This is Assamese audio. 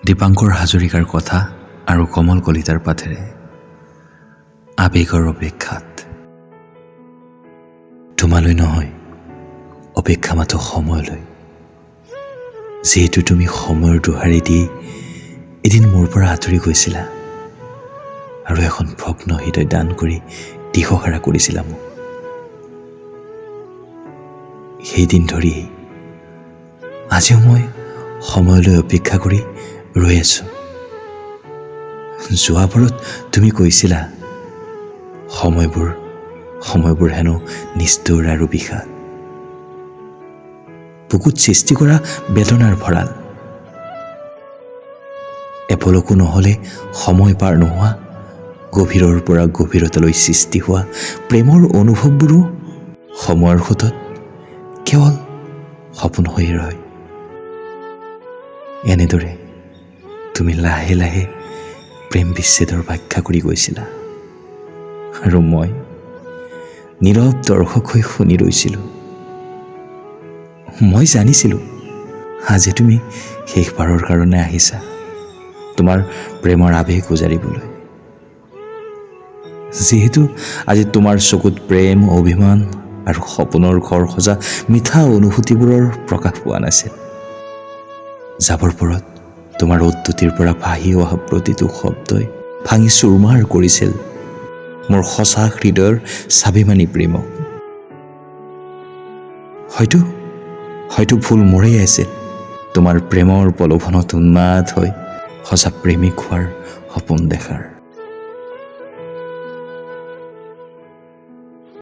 দীপাংকৰ হাজৰিকাৰ কথা আৰু কমল কলিতাৰ পাঠেৰে আবেগৰ অপেক্ষাত। তোমালৈ নহয়, অপেক্ষা মাথো সময়লৈ, যিহেতু তুমি সময়ৰ দোহাৰি দি এদিন মোৰ পৰা আঁতৰি গৈছিলা আৰু এখন ভগ্ন হৃদয় দান কৰি দিশহাৰা কৰিছিলা মোক। সেইদিন ধৰি আজিও মই সময়লৈ অপেক্ষা কৰি ৰৈ আছো। যোৱাবাৰত তুমি কৈছিলা সময়বোৰ হেনো নিষ্ঠুৰ আৰু বিষাদ, বুকুত সৃষ্টি কৰা বেদনাৰ ভঁৰাল। এপলকো নহলে সময় পাৰ নোহোৱা গভীৰৰ পৰা গভীৰতালৈ সৃষ্টি হোৱা প্ৰেমৰ অনুভৱবোৰো সময়ৰ সোঁতত কেৱল সপোন হৈ ৰয়। এনেদৰে তুমি লাহে লাহে প্ৰেম বিচ্ছেদৰ ব্যাখ্যা কৰি গৈছিলা আৰু মই নীৰৱ দৰ্শক হৈ শুনি ৰৈছিলোঁ। মই জানিছিলোঁ আজি তুমি শেষবাৰৰ কাৰণে আহিছা তোমাৰ প্ৰেমৰ আবেগ উজাৰিবলৈ। যিহেতু আজি তোমাৰ চকুত প্ৰেম, অভিমান আৰু সপোনৰ ঘৰ সজা মিঠা অনুভূতিবোৰৰ প্ৰকাশ পোৱা নাছিল। যাবৰ পৰত তোমাৰ উদ্ধতিৰ পৰা ভাহি অহা প্ৰতিটো শব্দই ভাঙি চুৰমাৰ কৰিছিল মোৰ সঁচা হৃদয়ৰ স্বাভিমানী প্ৰেমক। হয়তো ভুল মোৰেই আছিল তোমাৰ প্ৰেমৰ প্ৰলোভনত উন্মাদ হৈ সঁচা প্ৰেমিক হোৱাৰ সপোন দেখাৰ।